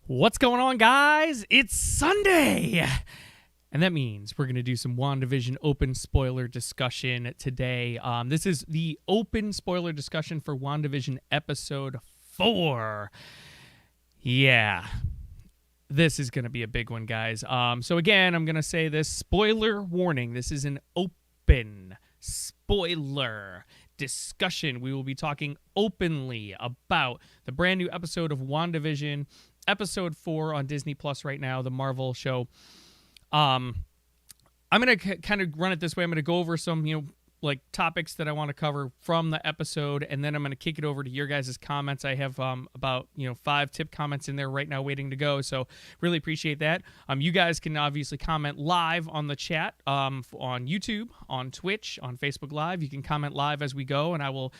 What's going on, guys? It's Sunday! And that means we're going to do some WandaVision open spoiler discussion today. This is the open spoiler discussion for WandaVision episode 4. Yeah, this is going to be a big one, guys. So again, I'm going to say this spoiler warning. This is an open spoiler discussion. We will be talking openly about the brand new episode of WandaVision, episode 4 on Disney Plus right now, the Marvel show. I'm going to kind of run it this way. I'm going to go over some, topics that I want to cover from the episode, and then I'm going to kick it over to your guys' comments. I have about 5 tip comments in there right now waiting to go, so really appreciate that. You guys can obviously comment live on the chat on YouTube, on Twitch, on Facebook Live. You can comment live as we go, and I will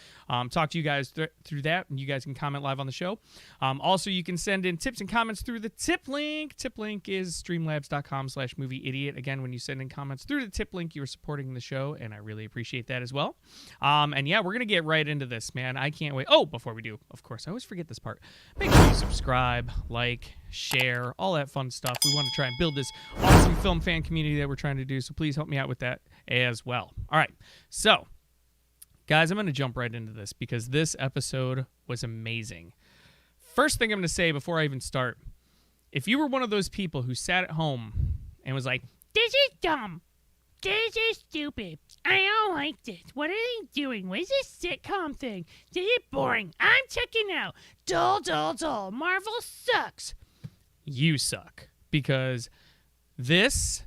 talk to you guys through that, and you guys can comment live on the show. Also, you can send in tips and comments through the tip link. Tip link is streamlabs.com/movieidiot. Again, when you send in comments through the tip link, you are supporting the show, and I really appreciate that as well. And yeah, we're going to get right into this, man. I can't wait. Oh, before we do, of course, I always forget this part. Make sure you subscribe, like, share, all that fun stuff. We want to try and build this awesome film fan community that we're trying to do, so please help me out with that as well. All right, so, guys, I'm going to jump right into this because this episode was amazing. First thing I'm going to say before I even start, if you were one of those people who sat at home and was like, "This is dumb. This is stupid. I don't like this. What are they doing? What is this sitcom thing? This is boring. I'm checking out. Dull, dull, dull. Marvel sucks." You suck. Because this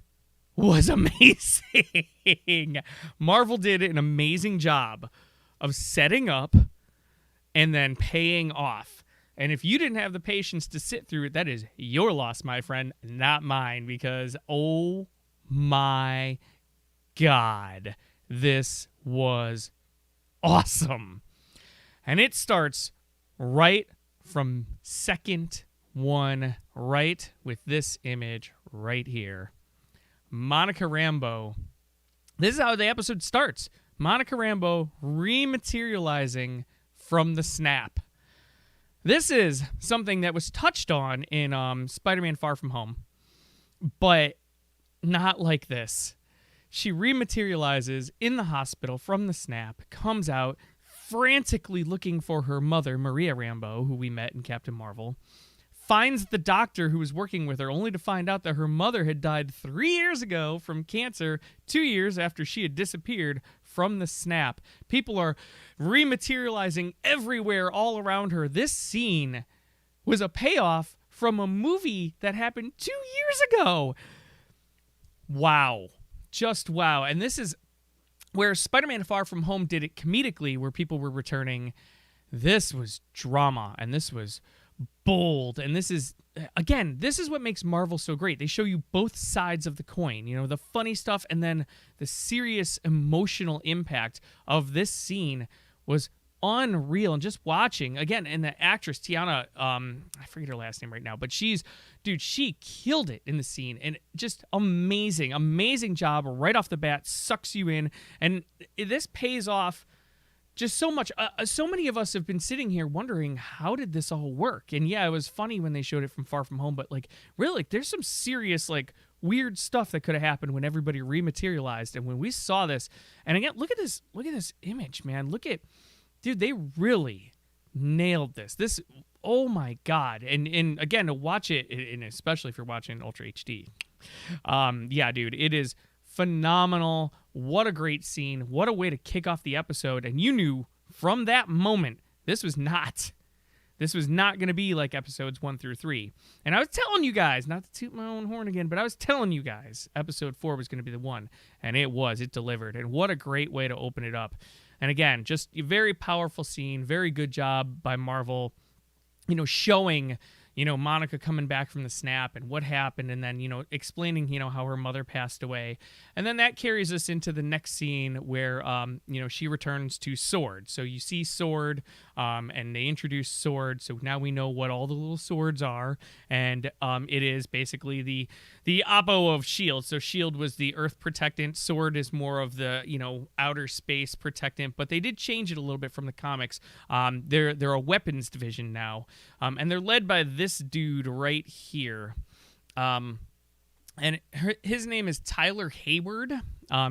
was amazing. Marvel did an amazing job of setting up and then paying off. And if you didn't have the patience to sit through it, that is your loss, my friend, not mine. Because, oh my God, this was awesome. And it starts right from second one, right with this image right here. Monica Rambeau. This is how the episode starts. Monica Rambeau rematerializing from the snap. This is something that was touched on in Spider-Man Far From Home, but not like this. She rematerializes in the hospital from the snap, comes out frantically looking for her mother, Maria Rambeau, who we met in Captain Marvel, finds the doctor who was working with her, only to find out that her mother had died 3 years ago from cancer, 2 years after she had disappeared from the snap. People are rematerializing everywhere all around her. This scene was a payoff from a movie that happened 2 years ago. Wow. Just wow. And this is where Spider-Man Far From Home did it comedically, where people were returning. This was drama, and this was bold. And this is, again, this is what makes Marvel so great. They show you both sides of the coin, the funny stuff, and then the serious emotional impact of this scene was unreal. And just watching, again, and the actress, Tiana, I forget her last name right now, but she killed it in the scene, and just amazing job right off the bat, sucks you in, and this pays off just so much. So many of us have been sitting here wondering, how did this all work? And yeah, it was funny when they showed it from Far From Home, but really, there's some serious, weird stuff that could have happened when everybody rematerialized, and when we saw this, and again, look at this image, man. Dude, they really nailed this. This, oh my God. And again, to watch it, and especially if you're watching Ultra HD, yeah, dude, it is phenomenal. What a great scene. What a way to kick off the episode. And you knew from that moment, this was not going to be like episodes 1 through 3. And I was telling you guys, not to toot my own horn again, but I was telling you guys episode 4 was going to be the one. And it delivered. And what a great way to open it up. And again, just a very powerful scene, very good job by Marvel, showing, Monica coming back from the snap and what happened, and then, explaining, how her mother passed away. And then that carries us into the next scene where, she returns to Sword. So you see Sword, and they introduce Sword. So now we know what all the little swords are. And it is basically the oppo of S.H.I.E.L.D. So S.H.I.E.L.D. was the Earth protectant. Sword is more of the, outer space protectant. But they did change it a little bit from the comics. They're a weapons division now. And they're led by this this dude right here. And his name is Tyler Hayward.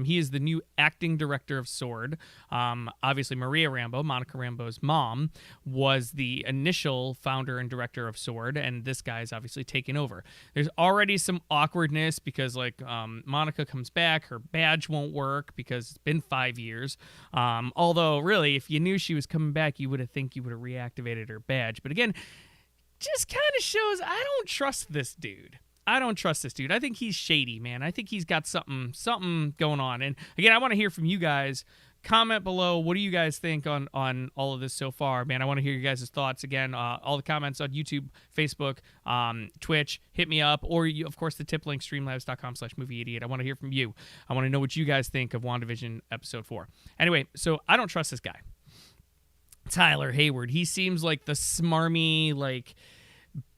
He is the new acting director of S.W.O.R.D. Obviously, Maria Rambeau, Monica Rambeau's mom, was the initial founder and director of S.W.O.R.D., and this guy is obviously taking over. There's already some awkwardness because, like, Monica comes back, her badge won't work because it's been 5 years. Although, really, if you knew she was coming back, you would have reactivated her badge. But again, just kind of shows I don't trust this dude. I think he's shady, man. I think he's got something going on. And again, I want to hear from you guys. Comment below. What do you guys think on all of this so far, man? I want to hear you guys' thoughts. Again, all the comments on YouTube, Facebook, Twitch, hit me up. Or, of course, the tip link, streamlabs.com/movieidiot. I want to hear from you. I want to know what you guys think of WandaVision Episode 4. Anyway, so I don't trust this guy. Tyler Hayward. He seems like the smarmy, like,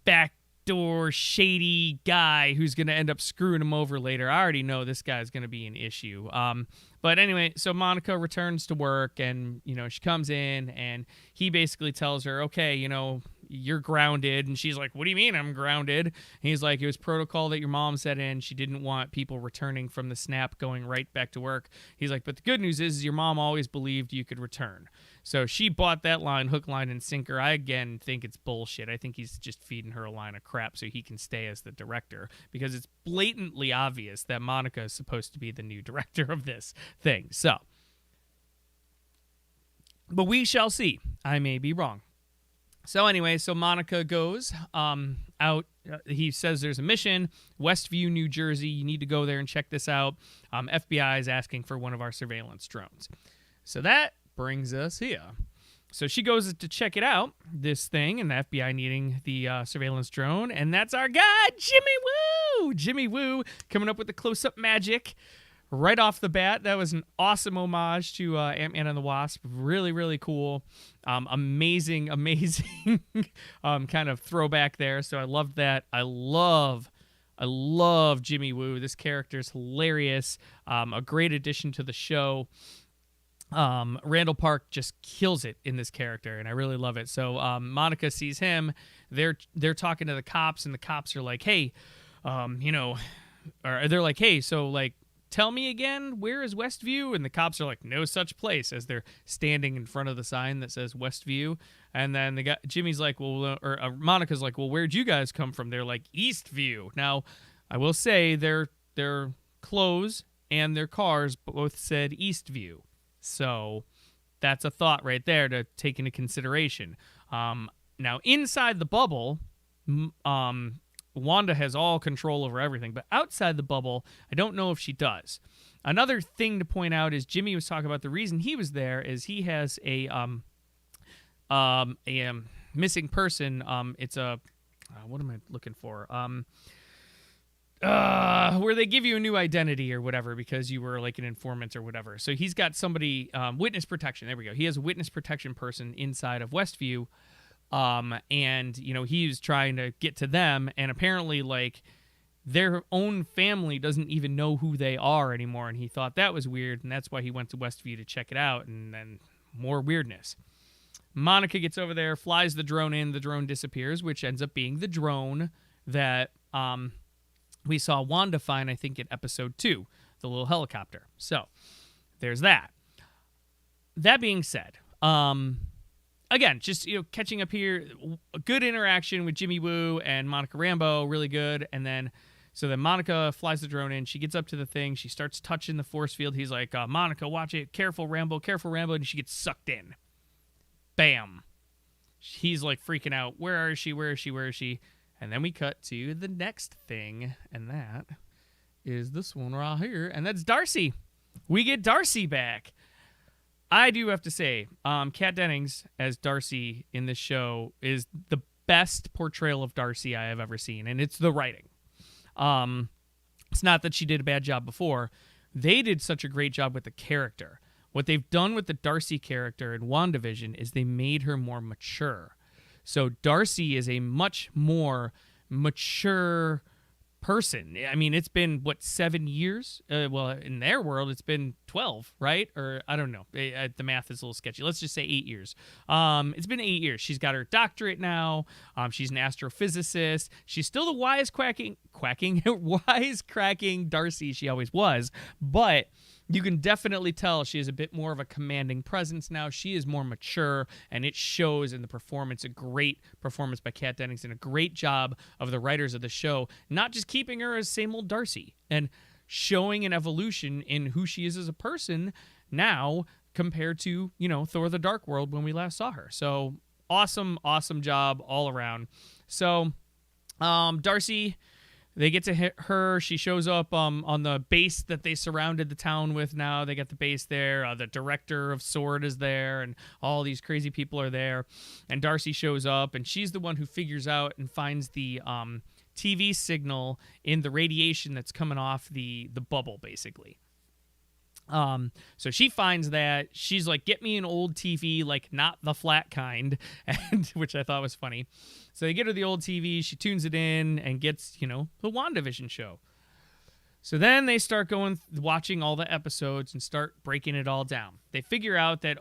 backdoor shady guy who's going to end up screwing him over later. I already know this guy's going to be an issue. But anyway, so Monica returns to work, and, you know, she comes in, and he basically tells her, okay, you know, you're grounded. And she's like, what do you mean I'm grounded? And he's like, it was protocol that your mom set in. She didn't want people returning from the snap going right back to work. He's like, but the good news is your mom always believed you could return. So she bought that line, hook, line, and sinker. I, again, think it's bullshit. I think he's just feeding her a line of crap so he can stay as the director, because it's blatantly obvious that Monica is supposed to be the new director of this thing. So, but we shall see. I may be wrong. So anyway, so Monica goes out. He says there's a mission, Westview, New Jersey. You need to go there and check this out. FBI is asking for one of our surveillance drones. So that brings us here. So she goes to check it out, this thing, and the FBI needing the surveillance drone. And that's our guy, Jimmy Woo! Jimmy Woo coming up with the close-up magic right off the bat. That was an awesome homage to Ant-Man and the Wasp. Really, really cool. Amazing kind of throwback there. So I loved that. I love Jimmy Woo. This character is hilarious. A great addition to the show. Randall Park just kills it in this character, and I really love it. So Monica sees him. They're talking to the cops, and the cops are like, hey, you know, or they're like, hey, so, like, tell me again, where is Westview? And the cops are like, no such place, as they're standing in front of the sign that says Westview. And then Jimmy's like, well, or Monica's like, well, where'd you guys come from? They're like, Eastview. Now, I will say their clothes and their cars both said Eastview. So that's a thought right there to take into consideration. Now, inside the bubble, Wanda has all control over everything, but outside the bubble, I don't know if she does. Another thing to point out is Jimmy was talking about the reason he was there is he has a missing person. It's a what am I looking for? Where they give you a new identity or whatever because you were like an informant or whatever. So he's got somebody, witness protection. There we go. He has a witness protection person inside of Westview. And, you know, he's trying to get to them, and apparently, like, their own family doesn't even know who they are anymore, and he thought that was weird, and that's why he went to Westview to check it out, and then more weirdness. Monica gets over there, flies the drone in, the drone disappears, which ends up being the drone that we saw Wanda find, I think, in episode 2, the little helicopter. So, there's that. That being said, again, just, you know, catching up here, a good interaction with Jimmy Woo and Monica Rambeau, really good. And then, so then Monica flies the drone in. She gets up to the thing. She starts touching the force field. He's like, Monica, watch it. Careful, Rambeau. And she gets sucked in. Bam. He's like freaking out. Where is she? And then we cut to the next thing. And that is this one right here. And that's Darcy. We get Darcy back. I do have to say, Kat Dennings as Darcy in this show is the best portrayal of Darcy I have ever seen, and it's the writing. It's not that she did a bad job before. They did such a great job with the character. What they've done with the Darcy character in WandaVision is they made her more mature. So Darcy is a much more mature person. I mean, it's been, what, 7 years? Well, in their world, it's been 12, right? Or I don't know. The math is a little sketchy. Let's just say 8 years. It's been 8 years. She's got her doctorate now. She's an astrophysicist. She's still the wisecracking Darcy she always was, but you can definitely tell she has a bit more of a commanding presence now. She is more mature, and it shows in the performance. A great performance by Kat Dennings, a great job of the writers of the show, not just keeping her as same old Darcy, and showing an evolution in who she is as a person now compared to, Thor the Dark World when we last saw her. So awesome job all around. So Darcy, they get to hit her. She shows up on the base that they surrounded the town with now. They got the base there. The director of S.W.O.R.D. is there, and all these crazy people are there. And Darcy shows up, and she's the one who figures out and finds the TV signal in the radiation that's coming off the bubble, basically. So she finds that. She's like, get me an old TV, like not the flat kind, and which I thought was funny. So they get her the old TV, she tunes it in and gets, the WandaVision show. So then they start watching all the episodes and start breaking it all down. They figure out that,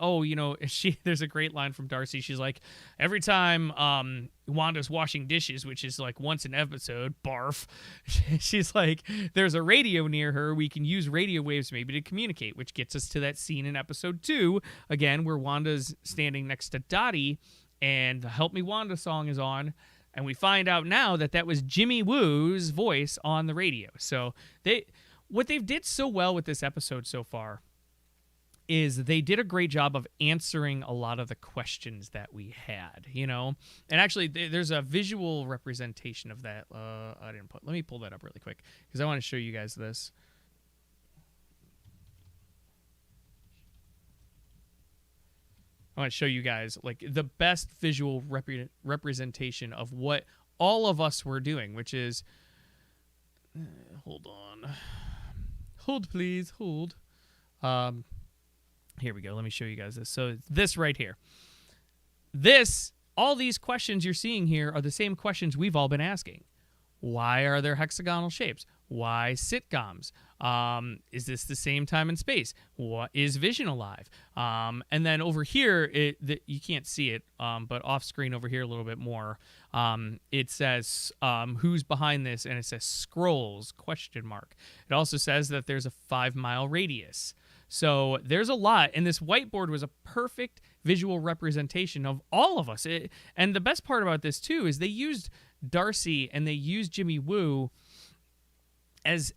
there's a great line from Darcy. She's like, every time Wanda's washing dishes, which is like once an episode, barf, she's like, there's a radio near her. We can use radio waves maybe to communicate, which gets us to that scene in episode 2, again, where Wanda's standing next to Dottie and the Help Me Wanda song is on. And we find out now that was Jimmy Woo's voice on the radio. So what they've did so well with this episode so far is they did a great job of answering a lot of the questions that we had, And actually, there's a visual representation of that. Let me pull that up really quick because I want to show you guys this. I want to show you guys like the best visual representation of what all of us were doing, which is, hold on, hold please, hold. Here we go. Let me show you guys this. So this right here, all these questions you're seeing here are the same questions we've all been asking. Why are there hexagonal shapes? Why sitcoms? Is this the same time and space? What is Vision alive? And then over here, you can't see it, but off screen over here a little bit more, it says who's behind this, and it says scrolls ? It also says that there's a 5-mile radius. So there's a lot, and this whiteboard was a perfect visual representation of all of us. And the best part about this too is they used Darcy and they used Jimmy Woo as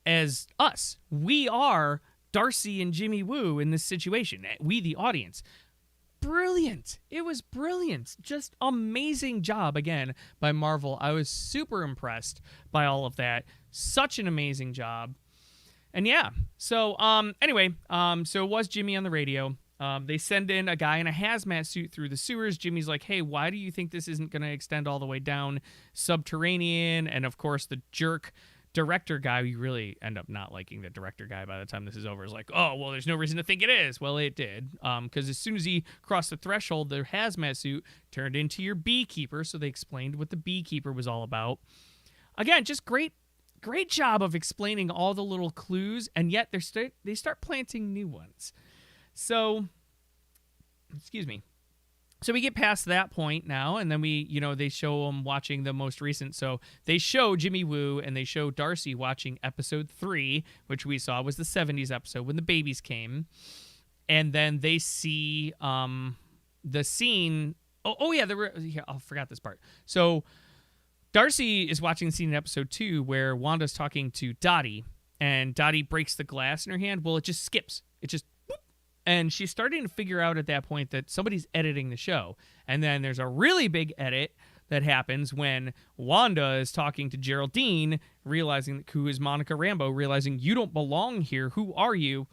us. We are Darcy and Jimmy Woo in this situation. We, the audience. Brilliant. It was brilliant. Just amazing job again by Marvel. I was super impressed by all of that. Such an amazing job. And yeah, so anyway, so it was Jimmy on the radio. They send in a guy in a hazmat suit through the sewers. Jimmy's like, hey, why do you think this isn't going to extend all the way down subterranean? And of course, the jerk director guy, we really end up not liking the director guy by the time this is over, is like, oh, well, there's no reason to think it is. Well, it did, because as soon as he crossed the threshold, the hazmat suit turned into your beekeeper, so they explained what the beekeeper was all about. Again, just great job of explaining all the little clues, and yet they start planting new ones. So, excuse me. So we get past that point now, and then they show them watching the most recent. So they show Jimmy Woo and they show Darcy watching episode 3, which we saw was the 70s episode when the babies came. And then they see the scene. I forgot this part. So Darcy is watching the scene in episode 2 where Wanda's talking to Dottie, and Dottie breaks the glass in her hand. Well, it just skips. It just... And she's starting to figure out at that point that somebody's editing the show. And then there's a really big edit that happens when Wanda is talking to Geraldine, realizing who is Monica Rambeau, realizing you don't belong here. Who are you?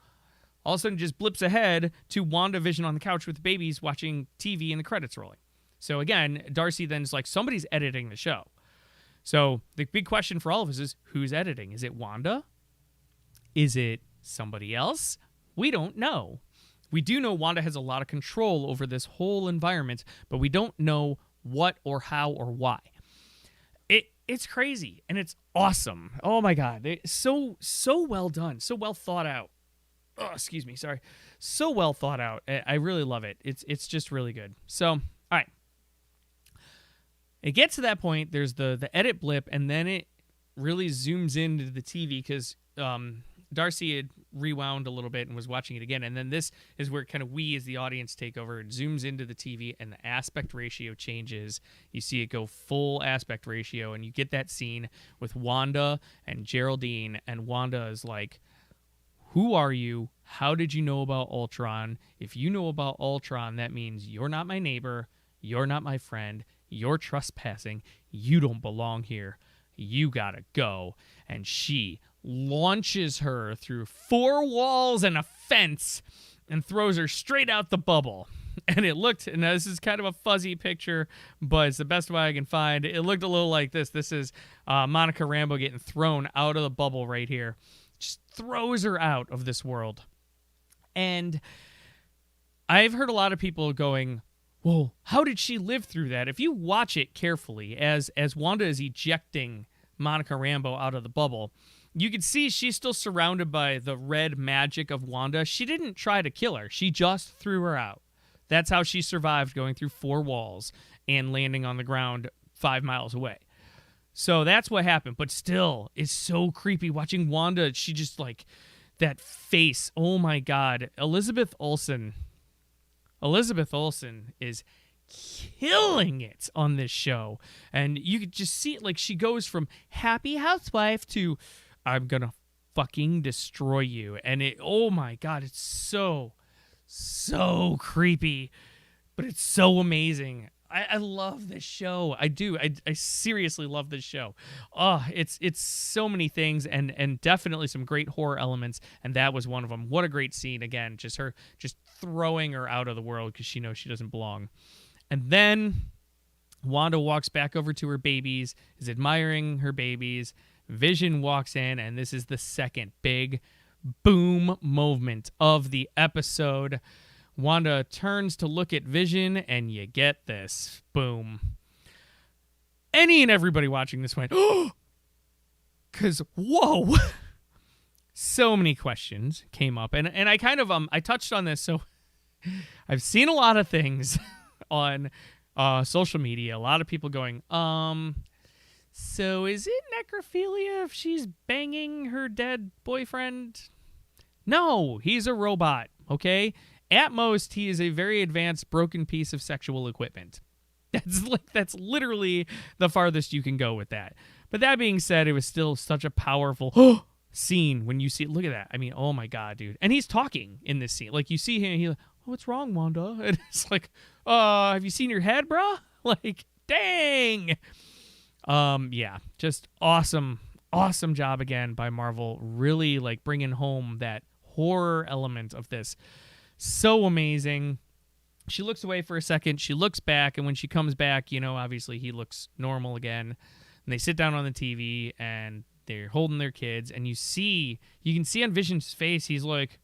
All of a sudden just blips ahead to WandaVision on the couch with the babies watching TV and the credits rolling. So again, Darcy then is like, somebody's editing the show. So the big question for all of us is, who's editing? Is it Wanda? Is it somebody else? We don't know. We do know Wanda has a lot of control over this whole environment, but we don't know what or how or why. It's crazy and it's awesome. Oh my God. It's so well done. So well thought out. Oh, excuse me. Sorry. So well thought out. I really love it. It's just really good. So, all right. It gets to that point. There's the edit blip, and then it really zooms into the TV because Darcy had rewound a little bit and was watching it again. And then this is where kind of we as the audience take over. It zooms into the TV, and the aspect ratio changes. You see it go full aspect ratio, and you get that scene with Wanda and Geraldine, and Wanda is like, who are you? How did you know about Ultron? If you know about Ultron, that means you're not my neighbor. You're not my friend. You're trespassing. You don't belong here. You gotta go. And she launches her through 4 walls and a fence and throws her straight out the bubble. And it looked, and this is kind of a fuzzy picture, but it's the best way I can find. It looked a little like this. This is Monica Rambeau getting thrown out of the bubble right here. Just throws her out of this world. And I've heard a lot of people going, well, how did she live through that? If you watch it carefully, as Wanda is ejecting Monica Rambeau out of the bubble, you can see she's still surrounded by the red magic of Wanda. She didn't try to kill her. She just threw her out. That's how she survived going through 4 walls and landing on the ground 5 miles away. So that's what happened. But still, it's so creepy watching Wanda. She just like that face. Oh my God. Elizabeth Olsen is killing it on this show. And you could just see it, like she goes from happy housewife to I'm gonna fucking destroy you. And it, oh my God, it's so creepy, but it's so amazing. I love this show. I do. I seriously love this show. Oh, it's so many things and definitely some great horror elements, and that was one of them. What a great scene. Again, just her just throwing her out of the world because she knows she doesn't belong. And then Wanda walks back over to her babies, is admiring her babies. Vision walks in, and this is the second big boom moment of the episode. Wanda turns to look at Vision, and you get this. Boom. Any and everybody watching this went, oh! Because, whoa! So many questions came up. And I kind of, I touched on this, so I've seen a lot of things on social media. A lot of people going, so is it necrophilia if she's banging her dead boyfriend? No, he's a robot, okay? At most, he is a very advanced broken piece of sexual equipment. That's literally the farthest you can go with that. But that being said, it was still such a powerful scene when you see it. Look at that. I mean, oh my God, dude. And he's talking in this scene. Like, you see him, he's like, oh, what's wrong, Wanda? And it's like, have you seen your head, bro? Like, dang. Yeah, just awesome job again by Marvel. Really, like, bringing home that horror element of this. So amazing. She looks away for a second. She looks back, and when she comes back, you know, obviously he looks normal again. And they sit down on the TV, and they're holding their kids, and you can see on Vision's face, he's like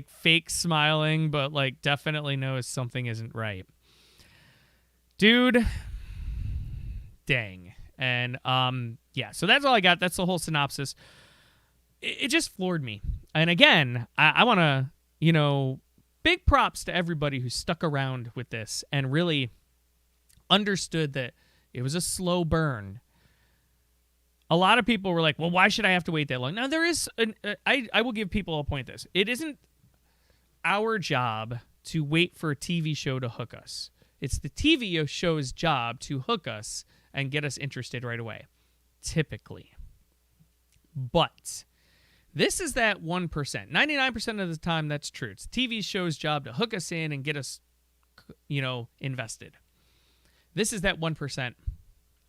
fake smiling, but like definitely knows something isn't right. Dude, dang. And yeah, so that's all I got. That's the whole synopsis. It just floored me. And again, I want to, you know, big props to everybody who stuck around with this and really understood that it was a slow burn. A lot of people were like, well, why should I have to wait that long? Now, there is, I will give people a point this. It isn't our job to wait for a TV show to hook us. It's the TV show's job to hook us and get us interested right away, typically. But this is that 1%. 99% of the time, that's true. It's TV show's job to hook us in and get us, you know, invested. This is that 1%.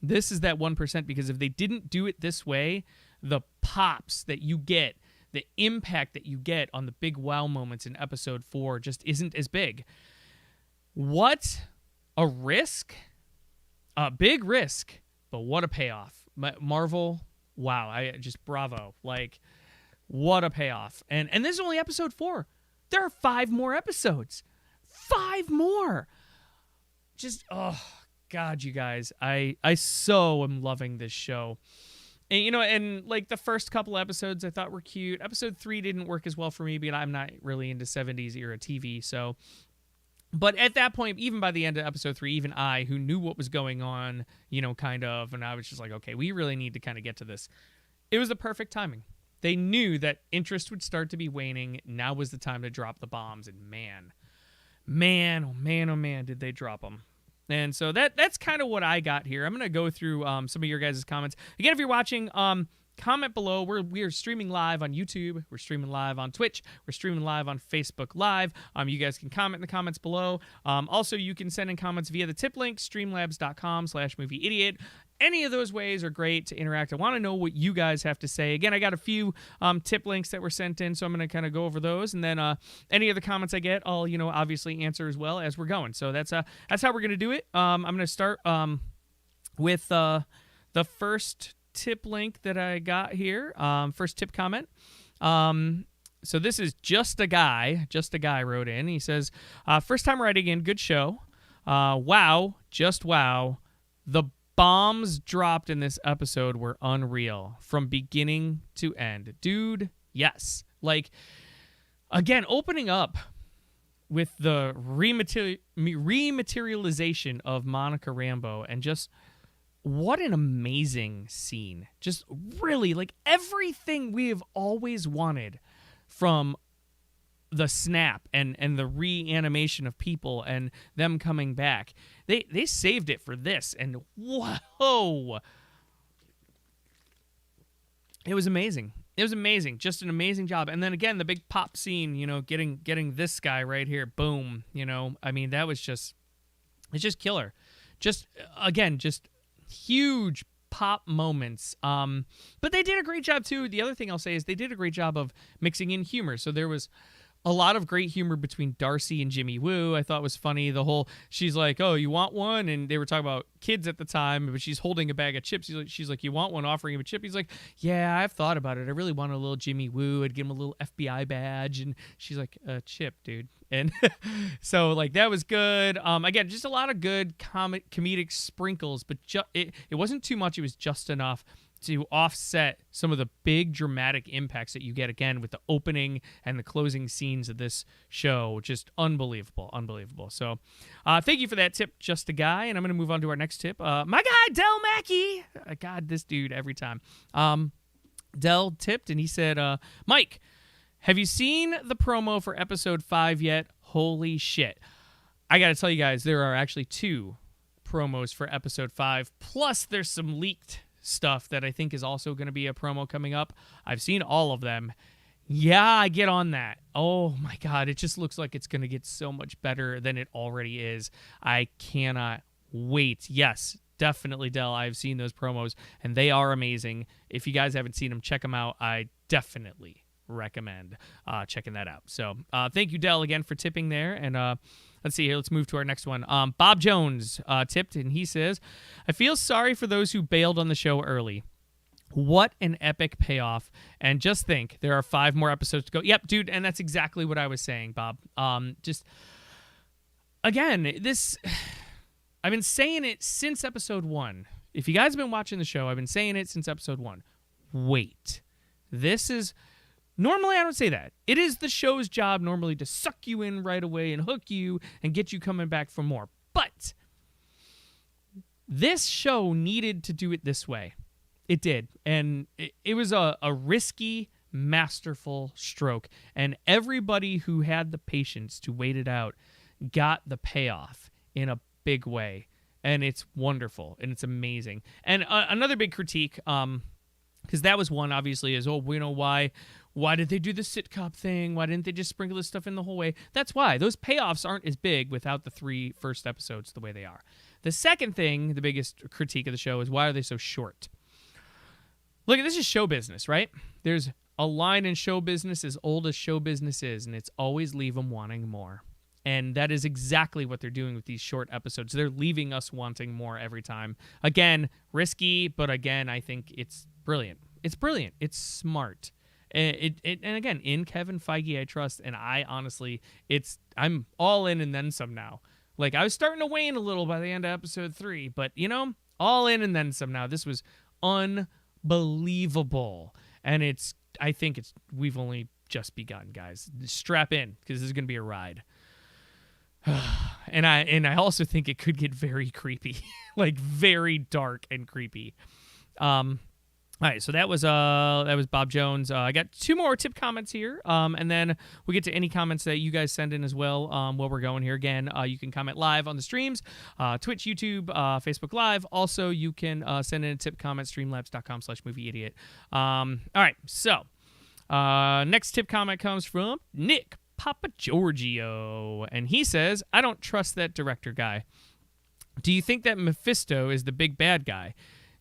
This is that 1% because if they didn't do it this way, the pops that you get, the impact that you get on the big wow moments in episode 4 just isn't as big. What a risk. A big risk, but what a payoff. Marvel, wow, I just bravo. Like, what a payoff. And this is only episode 4. There are 5 more episodes. 5 more. Just, oh, God, you guys, I so am loving this show. And, and like the first couple episodes I thought were cute. Episode 3 didn't work as well for me, but I'm not really into 70s era TV. So, but at that point, even by the end of episode 3, even I, who knew what was going on, kind of, and I was just like, okay, we really need to kind of get to this. It was the perfect timing. They knew that interest would start to be waning. Now was the time to drop the bombs. And man, oh man, did they drop them. And so that's kind of what I got here. I'm going to go through some of your guys' comments. Again, if you're watching, comment below. We are streaming live on YouTube. We're streaming live on Twitch. We're streaming live on Facebook Live. You guys can comment in the comments below. Also, you can send in comments via the tip link, streamlabs.com/movieidiot. Any of those ways are great to interact. I want to know what you guys have to say. Again, I got a few tip links that were sent in, so I'm going to kind of go over those. And then any other comments I get, I'll, obviously answer as well as we're going. So that's how we're going to do it. I'm going to start with the first tip link that I got here. First tip comment. So this is Just a Guy wrote in. He says, first time writing in, good show. Wow, just wow. The bombs dropped in this episode were unreal from beginning to end. Dude, yes. Like, again, opening up with the rematerialization of Monica Rambeau, and just what an amazing scene. Just really, like, everything we have always wanted from the snap and the reanimation of people and them coming back. They saved it for this, and whoa. It was amazing. Just an amazing job. And then again, the big pop scene, getting this guy right here, boom, I mean, that was it's just killer. Just huge pop moments. But they did a great job too. The other thing I'll say is they did a great job of mixing in humor. So there was a lot of great humor between Darcy and Jimmy Woo. I thought was funny. The whole, she's like, oh, you want one? And they were talking about kids at the time, but she's holding a bag of chips. She's like, you want one? Offering him a chip. He's like, yeah, I've thought about it. I really want a little Jimmy Woo. I'd give him a little FBI badge. And she's like, a chip, dude. And so, like, that was good. Again, just a lot of good comedic sprinkles, but it wasn't too much. It was just enough to offset some of the big dramatic impacts that you get, again, with the opening and the closing scenes of this show. Just unbelievable. So thank you for that tip, Just a Guy. And I'm going to move on to our next tip. My guy, Del Mackey. God, this dude every time. Del tipped, and he said, Mike, have you seen the promo for episode 5 yet? Holy shit. I got to tell you guys, there are actually 2 promos for episode 5, plus there's some leaked stuff that I think is also going to be a promo coming up. I've seen all of them. Yeah, I get on that. Oh my God, it just looks like it's going to get so much better than it already is. I cannot wait. Yes, definitely, Del. I've seen those promos, and they are amazing. If you guys haven't seen them, check them out. I definitely recommend checking that out. So thank you, Del, again for tipping there. And let's see here. Let's move to our next one. Bob Jones tipped, and he says, I feel sorry for those who bailed on the show early. What an epic payoff. And just think, there are 5 more episodes to go. Yep, dude, and that's exactly what I was saying, Bob. Just, again, this, I've been saying it since episode 1. If you guys have been watching the show, I've been saying it since episode 1. Wait. This is... Normally, I don't say that. It is the show's job normally to suck you in right away and hook you and get you coming back for more. But this show needed to do it this way. It did. And it was a risky, masterful stroke. And everybody who had the patience to wait it out got the payoff in a big way. And it's wonderful. And it's amazing. And another big critique, because that was one, obviously, is, why did they do the sitcom thing? Why didn't they just sprinkle this stuff in the whole way? That's why. Those payoffs aren't as big without the 3 first episodes the way they are. The second thing, the biggest critique of the show, is why are they so short? Look, this is show business, right? There's a line in show business as old as show business is, and it's always leave them wanting more. And that is exactly what they're doing with these short episodes. They're leaving us wanting more every time. Again, risky, but again, I think it's brilliant. It's brilliant. It's smart. And again, in Kevin Feige, I trust, and I honestly, I'm all in and then some now. Like, I was starting to wane a little by the end of episode 3, but, all in and then some now. This was unbelievable. And we've only just begun, guys. Strap in, because this is going to be a ride. and I also think it could get very creepy, like very dark and creepy. All right, so that was Bob Jones. I got 2 more tip comments here, and then we get to any comments that you guys send in as well while we're going here. Again, you can comment live on the streams, Twitch, YouTube, Facebook Live. Also, you can send in a tip comment, streamlabs.com/movieidiot. All right, so next tip comment comes from Nick Papa Giorgio, and he says, I don't trust that director guy. Do you think that Mephisto is the big bad guy?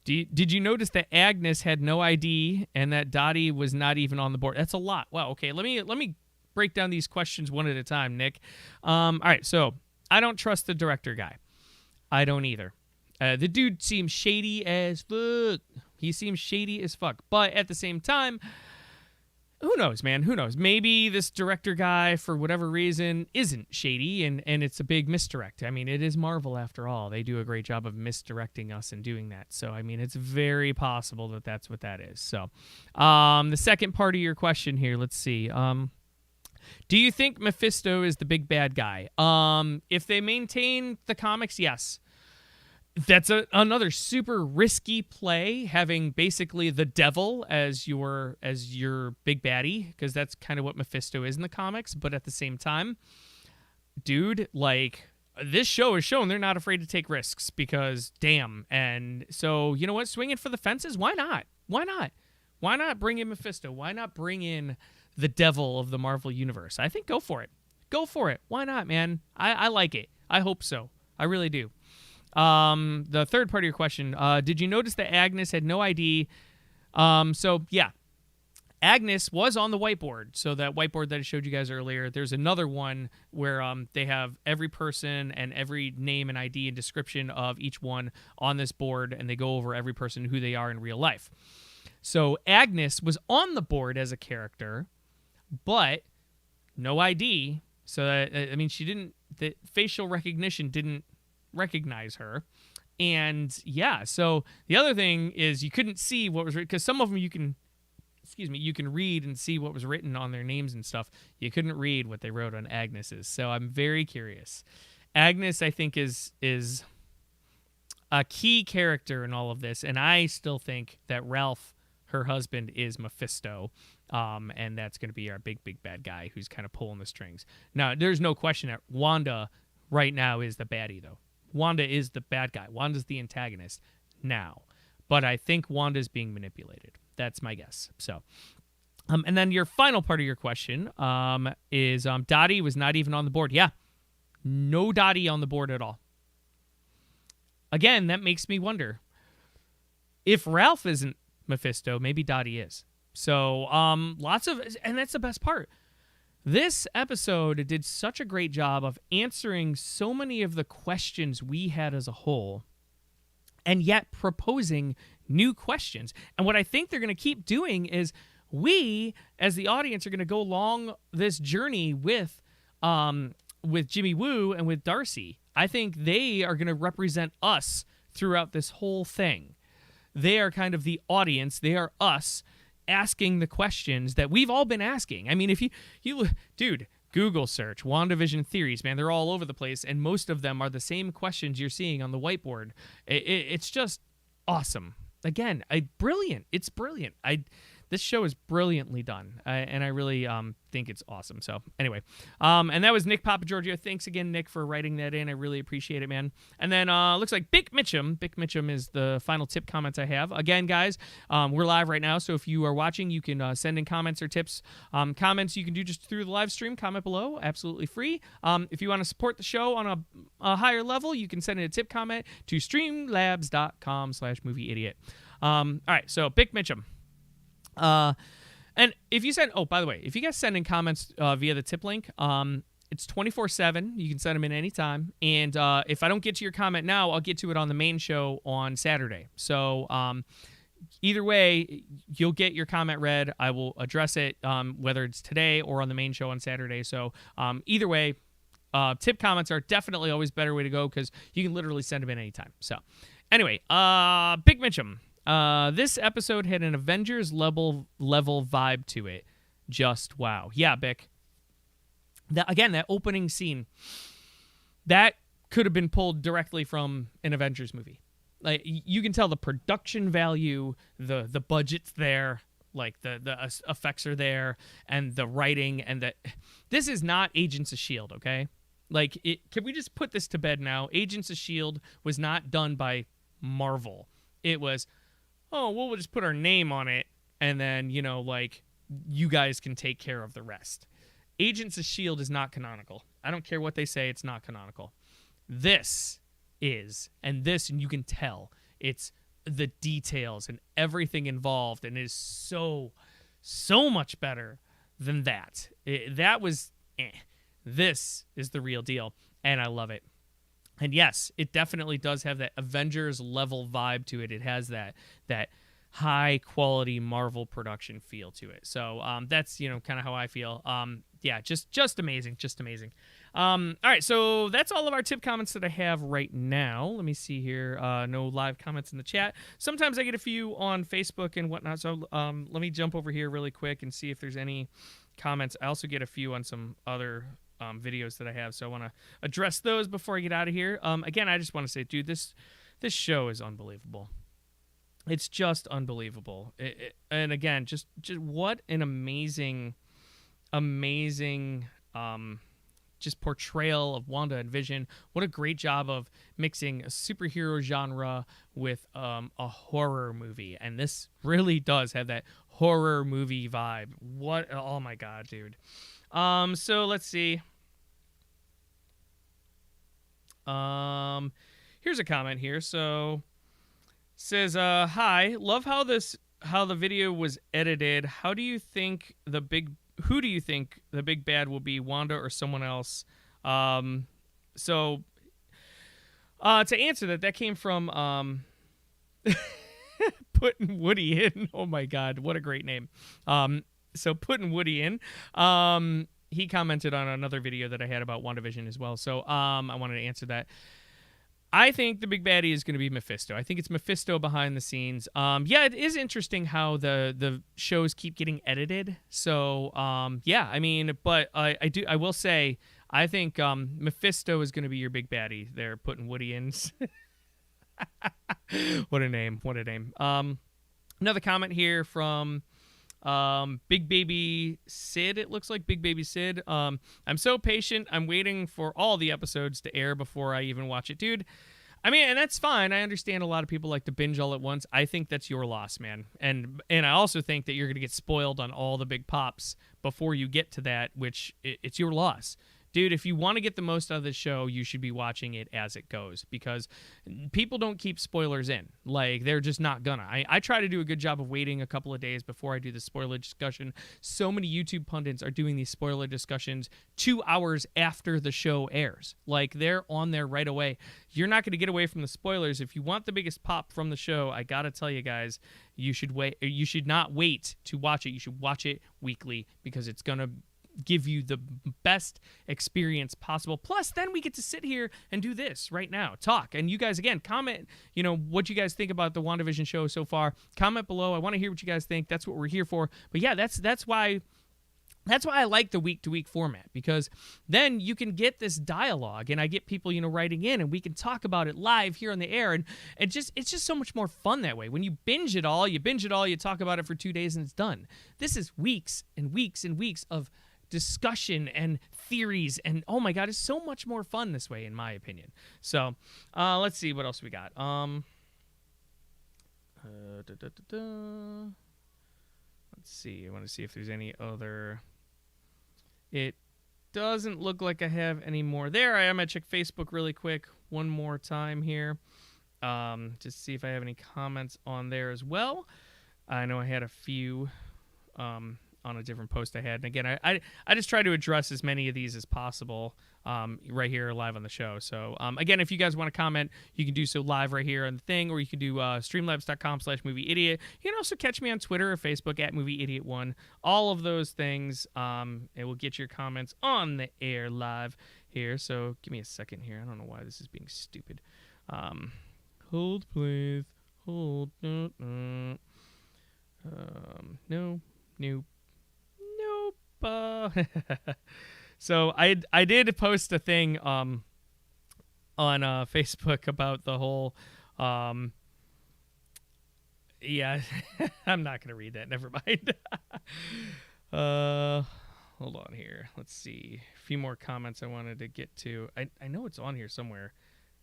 Did you notice that Agnes had no ID and that Dottie was not even on the board? That's a lot. Wow. Okay. Let me break down these questions one at a time, Nick. All right. So I don't trust the director guy. I don't either. The dude seems shady as fuck. He seems shady as fuck. But at the same time, who knows, man? Who knows? Maybe this director guy, for whatever reason, isn't shady, and it's a big misdirect. I mean, it is Marvel, after all. They do a great job of misdirecting us and doing that. So, I mean, it's very possible that that's what that is. So, the second part of your question here, let's see. Do you think Mephisto is the big bad guy? If they maintain the comics, yes. That's another super risky play, having basically the devil as your big baddie, because that's kind of what Mephisto is in the comics. But at the same time, dude, like, this show is showing they're not afraid to take risks, because damn. And so, you know what? Swinging for the fences? Why not? Why not? Why not bring in Mephisto? Why not bring in the devil of the Marvel Universe? I think go for it. Go for it. Why not, man? I like it. I hope so. I really do. The third part of your question, did you notice that Agnes had no ID? So yeah, Agnes was on the whiteboard. So that whiteboard that I showed you guys earlier, there's another one where, they have every person and every name and ID and description of each one on this board, and they go over every person, who they are in real life. So Agnes was on the board as a character, but no ID. So I mean, the facial recognition didn't recognize her. And yeah, so the other thing is you couldn't see what was written, because some of them you can read and see what was written on their names and stuff. You couldn't read what they wrote on Agnes's. So I'm very curious. Agnes, I think, is a key character in all of this, and I still think that Ralph, her husband, is Mephisto, and that's going to be our big bad guy who's kind of pulling the strings. Now, there's no question that Wanda right now is the baddie, though. Wanda is the bad guy. Wanda's the antagonist now. But I think Wanda's being manipulated. That's my guess. So, and then your final part of your question is Dottie was not even on the board. Yeah, no Dottie on the board at all. Again, that makes me wonder. If Ralph isn't Mephisto, maybe Dottie is. So, and that's the best part. This episode did such a great job of answering so many of the questions we had as a whole, and yet proposing new questions. And what I think they're going to keep doing is we, as the audience, are going to go along this journey with Jimmy Woo and with Darcy. I think they are going to represent us throughout this whole thing. They are kind of the audience. They are us, asking the questions that we've all been asking. I mean, if you dude, Google search WandaVision theories, man, they're all over the place, and most of them are the same questions you're seeing on the whiteboard. It's just awesome. Again, brilliant. It's brilliant. This show is brilliantly done, and I really think it's awesome. So anyway, and that was Nick Papa Giorgio. Thanks again, Nick, for writing that in. I really appreciate it, man. And then looks like Bick Mitchum. Bick Mitchum is the final tip comments I have. Again, guys, we're live right now, so if you are watching, you can send in comments or tips. Comments you can do just through the live stream. Comment below, absolutely free. If you want to support the show on a higher level, you can send in a tip comment to streamlabs.com/movieidiot. All right, so Bick Mitchum. And if you send, by the way, if you guys send in comments via the tip link, it's 24/7. You can send them in anytime. And if I don't get to your comment now, I'll get to it on the main show on Saturday. So either way, you'll get your comment read. I will address it, whether it's today or on the main show on Saturday. So either way, tip comments are definitely always a better way to go because you can literally send them in anytime. So anyway, Big Mitchum. This episode had an Avengers level vibe to it. Just wow. Yeah, Bick. That opening scene, that could have been pulled directly from an Avengers movie. Like, you can tell the production value, the budget's there, like the effects are there, and the writing, and this is not Agents of S.H.I.E.L.D., okay? Like, can we just put this to bed now? Agents of S.H.I.E.L.D. was not done by Marvel. It was, oh, well, we'll just put our name on it, and then, like, you guys can take care of the rest. Agents of S.H.I.E.L.D. is not canonical. I don't care what they say, it's not canonical. This is, and you can tell, it's the details and everything involved, and it is so much better than that. That was, This is the real deal, and I love it. And yes, it definitely does have that Avengers level vibe to it. It has that high quality Marvel production feel to it. So that's kind of how I feel. Yeah, just amazing, just amazing. All right, so that's all of our tip comments that I have right now. Let me see here. No live comments in the chat. Sometimes I get a few on Facebook and whatnot. So let me jump over here really quick and see if there's any comments. I also get a few on some other videos that I have, so I want to address those before I get out of here. Again, I just want to say, dude, this show is unbelievable. It's just unbelievable. And again, just what an amazing just portrayal of Wanda and Vision. What a great job of mixing a superhero genre with a horror movie. And this really does have that horror movie vibe. Oh my God, dude. So let's see. Here's a comment here. So says, hi, love how the video was edited. Who do you think the big bad will be, Wanda or someone else? So to answer that came from putting Woody in. Oh my God, what a great name. So putting Woody in. He commented on another video that I had about WandaVision as well. So I wanted to answer that. I think the big baddie is going to be Mephisto. I think it's Mephisto behind the scenes. Yeah, it is interesting how the shows keep getting edited. So yeah, I mean, but I will say, I think Mephisto is going to be your big baddie. They're putting Woody in. What a name! What a name! Another comment here from Big Baby Sid. It looks like Big Baby Sid. I'm so patient. I'm waiting for all the episodes to air before I even watch it, dude. I mean, and that's fine. I understand a lot of people like to binge all at once. I think that's your loss, man. And I also think that you're going to get spoiled on all the big pops before you get to that, which it's your loss. Dude, if you want to get the most out of the show, you should be watching it as it goes, because people don't keep spoilers in. Like, they're just not gonna. I try to do a good job of waiting a couple of days before I do the spoiler discussion. So many YouTube pundits are doing these spoiler discussions 2 hours after the show airs. Like, they're on there right away. You're not going to get away from the spoilers. If you want the biggest pop from the show, I gotta tell you guys, you should wait. You should not wait to watch it. You should watch it weekly, because it's gonna give you the best experience possible. Plus, then we get to sit here and do this right now, talk. And you guys, again, comment, what you guys think about the WandaVision show so far. Comment below. I want to hear what you guys think. That's what we're here for. But yeah, that's why I like the week-to-week format, because then you can get this dialogue, and I get people, writing in, and we can talk about it live here on the air, and it's just so much more fun that way. When you binge it all, you talk about it for 2 days, and it's done. This is weeks and weeks and weeks of discussion and theories, and oh my God, it's so much more fun this way, in my opinion. So let's see what else we got. Let's see. I want to see if there's any other. It doesn't look like I have any more there. I'm gonna check Facebook really quick one more time here, just see if I have any comments on there as well. I know I had a few on a different post I had. And again, I just try to address as many of these as possible right here live on the show. So again, if you guys want to comment, you can do so live right here on the thing, or you can do streamlabs.com/movieidiot. You can also catch me on Twitter or Facebook @movieidiot1. All of those things, it will get your comments on the air live here. So give me a second here. I don't know why this is being stupid. Hold, please. Hold. No. No. Nope. Nope. So I did post a thing on Facebook about the whole yeah. I'm not gonna read that. Never mind. Hold on here. Let's see. A few more comments I wanted to get to. I know it's on here somewhere.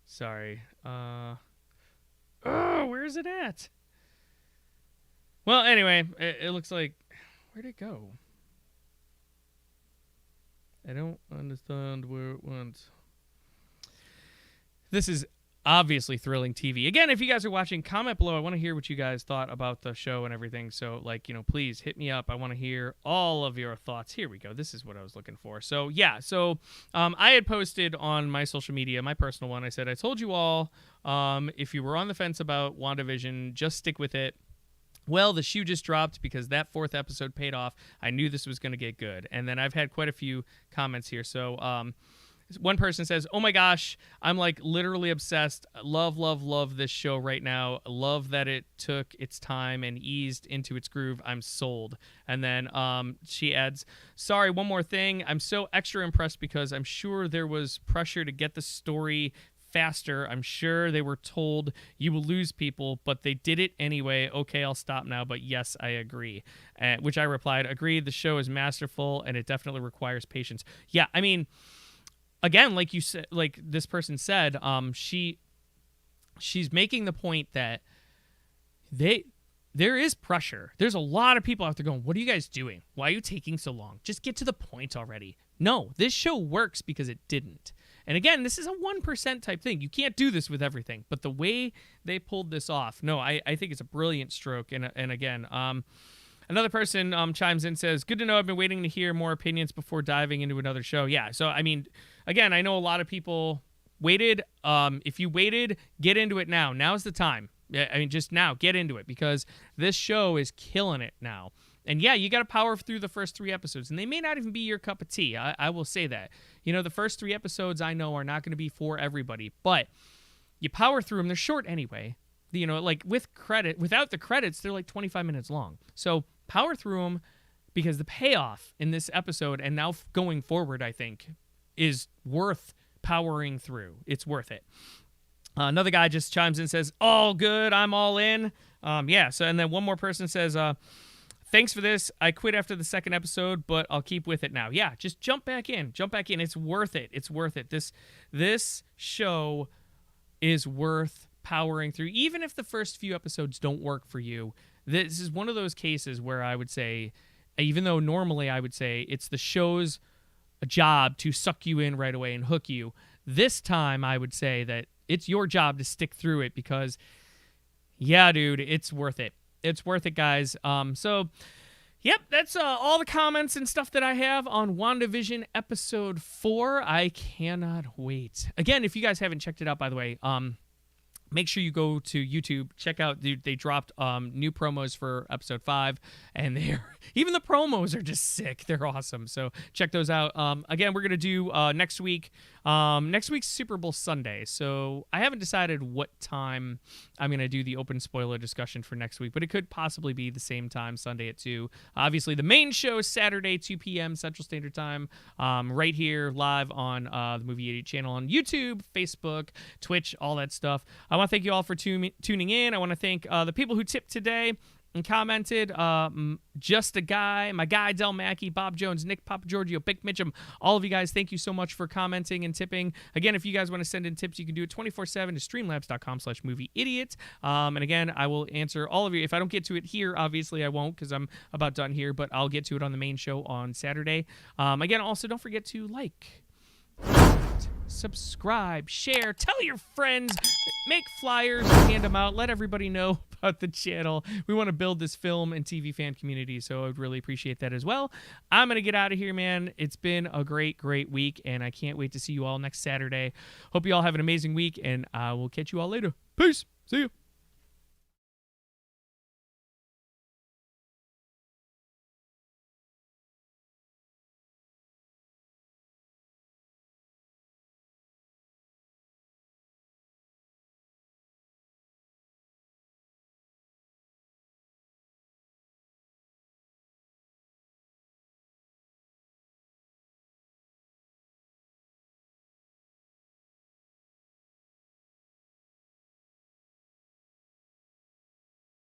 Sorry. Where is it at? Well, anyway, it looks like, where'd it go? I don't understand where it went. This is obviously thrilling TV. Again, if you guys are watching, comment below. I want to hear what you guys thought about the show and everything. So, like, please hit me up. I want to hear all of your thoughts. Here we go. This is what I was looking for. So, yeah. So, I had posted on my social media, my personal one. I said, I told you all, if you were on the fence about WandaVision, just stick with it. Well, the shoe just dropped because that 4th episode paid off. I knew this was going to get good. And then I've had quite a few comments here. So, one person says, oh my gosh, I'm like literally obsessed. Love this show right now. Love that it took its time and eased into its groove. I'm sold. And then she adds, sorry, one more thing. I'm so extra impressed because I'm sure there was pressure to get the story faster. I'm sure they were told you will lose people, but they did it anyway. Okay, I'll stop now, but yes, I agree. Which I replied, agreed, the show is masterful and it definitely requires patience. Yeah, I mean, again, like you said, like this person said, she's making the point that there is pressure. There's a lot of people out there going, what are you guys doing? Why are you taking so long? Just get to the point already. No, this show works because it didn't. And again, this is a 1% type thing. You can't do this with everything. But the way they pulled this off, no, I think it's a brilliant stroke. And again, another person chimes in and says, good to know. I've been waiting to hear more opinions before diving into another show. Yeah, so, I mean, again, I know a lot of people waited. If you waited, get into it now. Now's the time. I mean, just now, get into it because this show is killing it now. And yeah, you got to power through the first 3 episodes, and they may not even be your cup of tea. I will say that. The first 3 episodes I know are not going to be for everybody, but you power through them. They're short anyway. Like without the credits, they're like 25 minutes long. So power through them because the payoff in this episode and now going forward, I think, is worth powering through. It's worth it. Another guy just chimes in and says, all good, I'm all in. Yeah, so and then one more person says, thanks for this. I quit after the 2nd episode, but I'll keep with it now. Yeah, just jump back in. It's worth it. It's worth it. This show is worth powering through. Even if the first few episodes don't work for you, this is one of those cases where I would say, even though normally I would say it's the show's job to suck you in right away and hook you, this time I would say that it's your job to stick through it because, yeah, dude, it's worth it. It's worth it, guys. So, yep, that's all the comments and stuff that I have on WandaVision Episode 4. I cannot wait. Again, if you guys haven't checked it out, by the way, make sure you go to YouTube. Check out, they dropped new promos for Episode 5, and even the promos are just sick. They're awesome. So check those out. Again, we're going to do next week. Next week's Super Bowl Sunday. So I haven't decided what time I'm going to do the open spoiler discussion for next week, but it could possibly be the same time, Sunday at 2. Obviously, the main show is Saturday, 2 p.m. Central Standard Time, right here live on the Movie Idiot channel on YouTube, Facebook, Twitch, all that stuff. I want to thank you all for tuning in. I want to thank the people who tipped today and commented. Just a Guy, my guy Del Mackey, Bob Jones, Nick Papa Giorgio, Big Mitchum, all of you guys, thank you so much for commenting and tipping. Again, if you guys want to send in tips, you can do it 24/7 to streamlabs.com/movieidiots. And again, I will answer all of you. If I don't get to it here, obviously I won't because I'm about done here, but I'll get to it on the main show on Saturday. Again, also don't forget to like, subscribe, share, tell your friends, make flyers, hand them out, let everybody know about the channel. We want to build this film and TV fan community, so I would really appreciate that as well. I'm going to get out of here, man. It's been a great week, and I can't wait to see you all next Saturday. Hope you all have an amazing week, and I will catch you all later. Peace. See you.